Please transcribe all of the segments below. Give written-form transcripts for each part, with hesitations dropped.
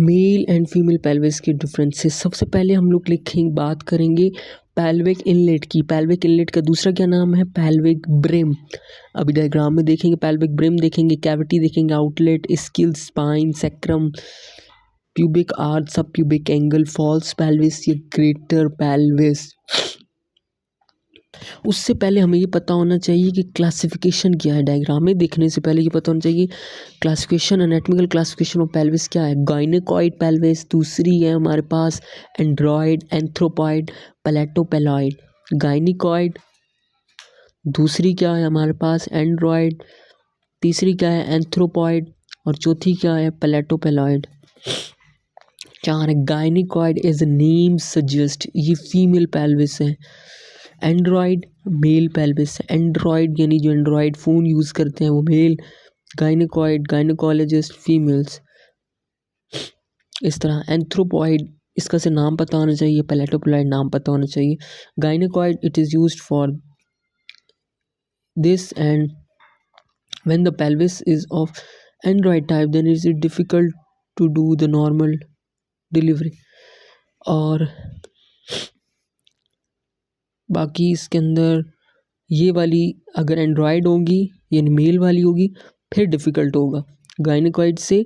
Male and female pelvis के differences. सबसे पहले हम लोग बात करेंगे पेल्विक इनलेट की। पेल्विक इनलेट का दूसरा क्या नाम है? Pelvic brim. अभी डायग्राम में देखेंगे पेल्विक ब्रिम देखेंगे, कैविटी देखेंगे, outlet, skill, spine, sacrum, pubic arch, सब प्यूबिक एंगल, फॉल्स पेल्विस या ग्रेटर पेल्विस। उससे पहले हमें ये पता होना चाहिए कि क्लासिफिकेशन क्या है। डायग्राम में देखने से पहले ये पता होना चाहिए classification, anatomical classification of pelvis क्या है। गायनेकॉइड पेल्विस, दूसरी है हमारे पास एंड्रॉयड, एंथ्रोपॉइड, पैलेटोपेलॉइड। गायनेकॉइड, दूसरी क्या है हमारे पास एंड्रॉयड, तीसरी क्या है एंथ्रोपॉइड और चौथी क्या है पैलेटोपेलॉइड। चार है गायनेकॉइड इज नेम सजेस्ट, ये फीमेल पेल्विस है। एंड्रॉयड मेल पेल्विस, एंड्रॉयड यानी जो एंड्रॉयड फ़ोन यूज़ करते हैं वो मेल, गायनेकॉइड गायनेकोलॉजिस्ट फीमेल्स। इस तरह एंथ्रोपॉइड, इसका से नाम पता होना चाहिए, पैलेटोपोलॉइड नाम पता होना चाहिए। Gynaecoid it is used for this and when the pelvis is of android type then is it difficult to do the normal delivery. और बाकी इसके अंदर ये वाली अगर एंड्रॉयड होगी यानी मेल वाली होगी फिर डिफ़िकल्ट होगा, गायनेकॉइड से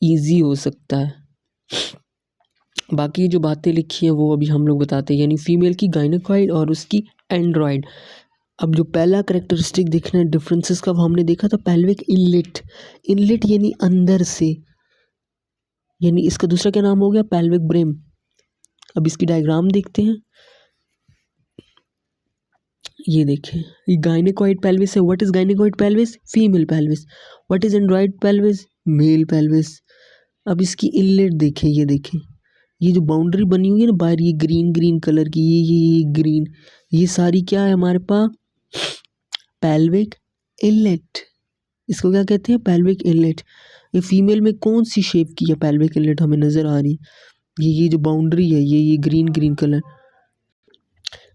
इजी हो सकता है। बाकी जो बातें लिखी हैं वो अभी हम लोग बताते हैं, यानी फीमेल की गायनेकॉइड और उसकी एंड्रॉयड। अब जो पहला करेक्टरिस्टिक देखना है डिफरेंसेस का, वो हमने देखा था पेल्विक इनलेट। इनलेट यानी अंदर से, यानी इसका दूसरा क्या नाम हो गया पेल्विक ब्रिम। अब इसकी डायग्राम देखते हैं, ये देखें ये गायनेकॉइड पेल्विस है। What is gynaecoid pelvis? Female pelvis. What is android pelvis? Male pelvis. अब इसकी इनलेट देखें, ये देखें ये जो बाउंड्री बनी हुई है ना बाहर, ये ग्रीन ग्रीन कलर की, ये ग्रीन, ये सारी क्या है हमारे पास पेल्विक इनलेट। इसको क्या कहते हैं? Pelvic inlet. ये फीमेल में कौन सी शेप की है पेल्विक इनलेट हमें नज़र आ रही है? ये जो बाउंड्री है ये ग्रीन ग्रीन कलर।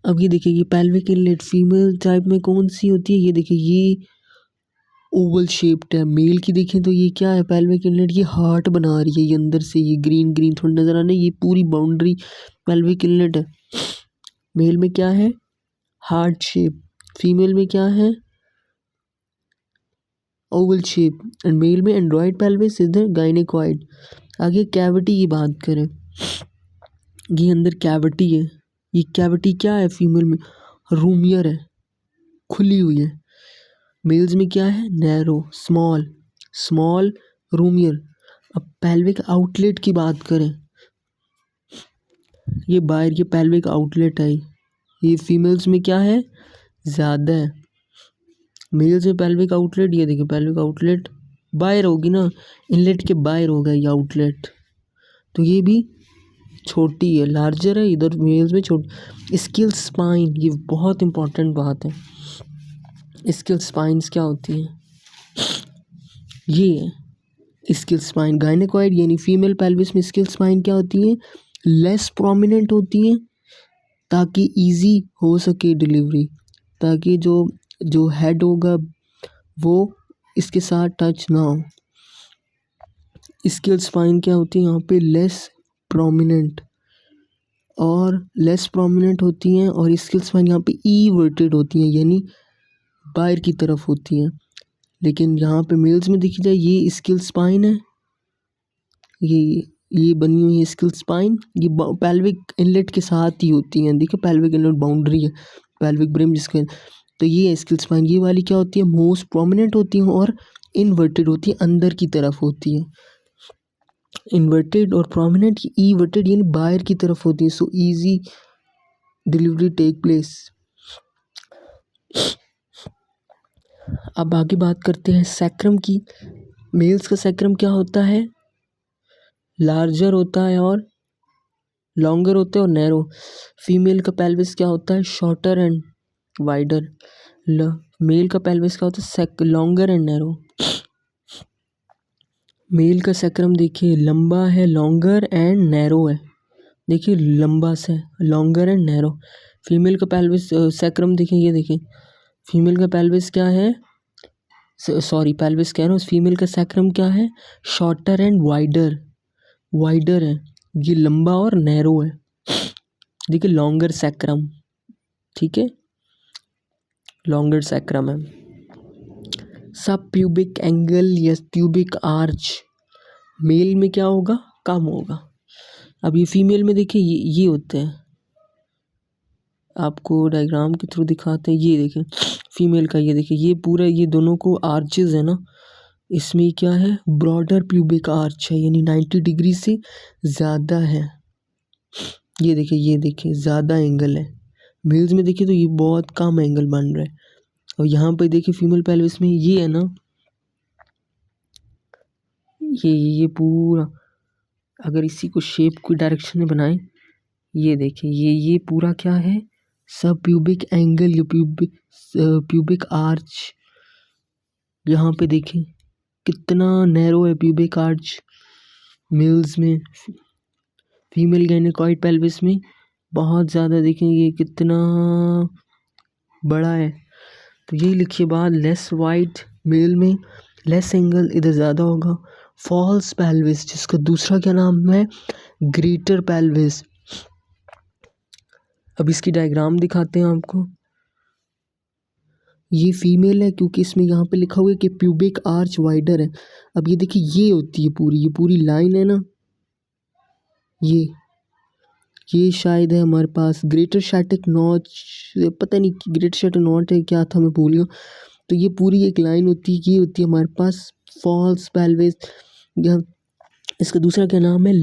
अब ये देखिए ये पेल्विक इनलेट फीमेल टाइप में कौन सी होती है? ये देखिए ये ओवल शेप्ड है। मेल की देखें तो ये क्या है पेल्विक इनलेट, ये हार्ट बना रही है, ये अंदर से ये ग्रीन ग्रीन थोड़ा नज़र आना, ये पूरी बाउंड्री पेल्विक इनलेट है। मेल में क्या है? Heart shape. फीमेल में क्या है? Oval shape. एंड मेल में एंड्रॉयड पेल्विस, इधर गायनेकॉइड। आगे कैविटी की बात करें, ये अंदर कैविटी है। ये कैविटी क्या है फीमेल में? रूमियर है, खुली हुई है। मेल्स में क्या है? Narrow, small, small roomier. अब पेल्विक आउटलेट की बात करें, ये बाहर ये पेल्विक आउटलेट है, ये फीमेल्स में क्या है? ज़्यादा है। मेल्स में पेल्विक आउटलेट, ये देखिए पेल्विक आउटलेट बाहर होगी ना, इनलेट के बाहर होगा ये आउटलेट, तो ये भी छोटी है, लार्जर है, इधर मेल्स में छोटी। स्किल स्पाइन, ये बहुत इंपॉर्टेंट बात है। स्किल स्पाइन्स क्या होती हैं? ये है स्किल स्पाइन। गायनेकॉइड यानी फीमेल पेल्विस में स्किल स्पाइन क्या होती है? लेस प्रोमिनेंट होती हैं ताकि इजी हो सके डिलीवरी, ताकि जो हेड होगा वो इसके साथ टच ना हो। स्किल स्पाइन क्या होती है यहाँ पे? लेस प्रोमिनेंट, और लेस प्रोमिनेंट होती हैं, और स्किल स्पाइन यहाँ पे इवर्टेड होती हैं यानी बाहर की तरफ होती हैं। लेकिन यहाँ पे मेल्स में देखी जाए ये स्किल स्पाइन है, ये बनी हुई है स्किल स्पाइन, ये पेल्विक इनलेट के साथ ही होती हैं। देखिए पेल्विक इनलेट बाउंड्री है, पेल्विक ब्रिम जिसके, तो ये है स्किल स्पाइन। ये वाली क्या होती है? मोस्ट प्रोमिनेंट होती हैं और इन्वर्टेड होती है, अंदर की तरफ होती है। इन्वर्टेड और प्रोमिनेंट, इवर्टेड यानी बाहर की तरफ होती है। So easy delivery take place. अब आगे बात करते हैं सैक्रम की। मेल्स का सैक्रम क्या होता है? लार्जर होता है और लॉन्गर होता है और नैरो। फीमेल का पेल्विस क्या होता है? Shorter and wider. मेल का पेल्विस क्या होता है? Longer and narrow. मेल का सैक्रम देखिए लंबा है, लॉन्गर एंड नैरो है। देखिए लंबा से लॉन्गर एंड नैरो। फीमेल का पेल्विस सैक्रम देखिए, ये देखिए फीमेल का पेल्विस क्या है? सॉरी पेल्विस कह रहा हूँ, फीमेल का सैक्रम क्या है? Shorter and wider. वाइडर है, ये लंबा और नैरो है। देखिए लॉन्गर सैक्रम, ठीक है, लॉन्गर सैक्रम है। सब प्यूबिक एंगल या प्यूबिक आर्च मेल में क्या होगा, कम होगा। अब ये फीमेल में देखिए ये होते हैं, आपको डायग्राम के थ्रू दिखाते हैं। ये देखें फीमेल का, ये देखिए ये पूरा, ये दोनों को आर्चेस है ना, इसमें क्या है, ब्रॉडर प्यूबिक आर्च है, यानी 90 डिग्री से ज़्यादा है। ये देखिए ज़्यादा एंगल है। मेल्स में देखिए तो ये बहुत कम एंगल बन रहा है। और यहाँ पे देखिए फीमेल पेल्विस में ये है ना, ये पूरा, अगर इसी को शेप को डायरेक्शन में बनाएं, ये देखिए ये पूरा क्या है, सब प्यूबिक एंगल या प्यूबिक आर्च। यहाँ पे देखें कितना नैरो है प्यूबिक आर्च मेल्स में। फीमेल गायनेकॉइड पेल्विस में बहुत ज़्यादा, देखें ये कितना बड़ा है। तो यही लिखिए बात, लेस वाइड मेल में, लेस एंगल इधर ज़्यादा होगा। फॉल्स पेल्विस, जिसका दूसरा क्या नाम है, ग्रेटर पेल्विस। अब इसकी डायग्राम दिखाते हैं आपको। ये फीमेल है क्योंकि इसमें यहाँ पे लिखा हुआ है कि प्यूबिक आर्च वाइडर है। अब ये देखिए ये होती है पूरी, ये पूरी लाइन है ना, ये शायद है हमारे पास ग्रेटर शैटिक नॉच, पता नहीं ग्रेटर शैटिक नॉट है क्या था, मैं भूल गया। तो ये पूरी एक लाइन होती है, ये होती है हमारे पास फॉल्स पेल्विस। यहाँ इसका दूसरा क्या नाम है,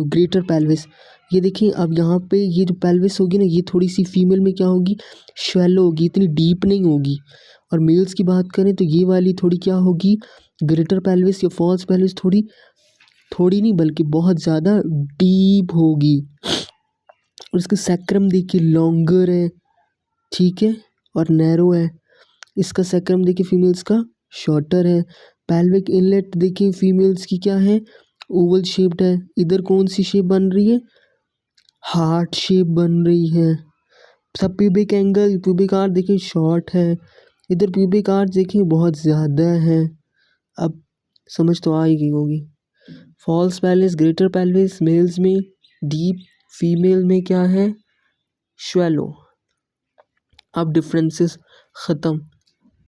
ग्रेटर पेल्विस। ये देखिए अब यहाँ पे ये जो पेल्विस होगी ना, ये थोड़ी सी फीमेल में क्या होगी, शैलो होगी, इतनी डीप नहीं होगी। और मेल्स की बात करें तो ये वाली थोड़ी क्या होगी, ग्रेटर पेल्विस या फॉल्स पेल्विस, थोड़ी नहीं बल्कि बहुत ज़्यादा डीप होगी। और इसका सैक्रम देखिए लॉन्गर है, ठीक है, और नैरो है। इसका सैक्रम देखिए फीमेल्स का शॉर्टर है। पेल्विक इनलेट देखिए फीमेल्स की क्या है, ओवल शेप्ड है। इधर कौन सी शेप बन रही है, हार्ट शेप बन रही है। सब प्यूबिक एंगल, प्यूबिक आर्च देखिए शॉर्ट है, इधर प्यूबिक आर्च देखिए बहुत ज़्यादा है। अब समझ तो आ ही गई होगी। False pelvis, greater pelvis males में डीप, फीमेल में क्या है, शैलो। अब डिफरेंसेस ख़त्म।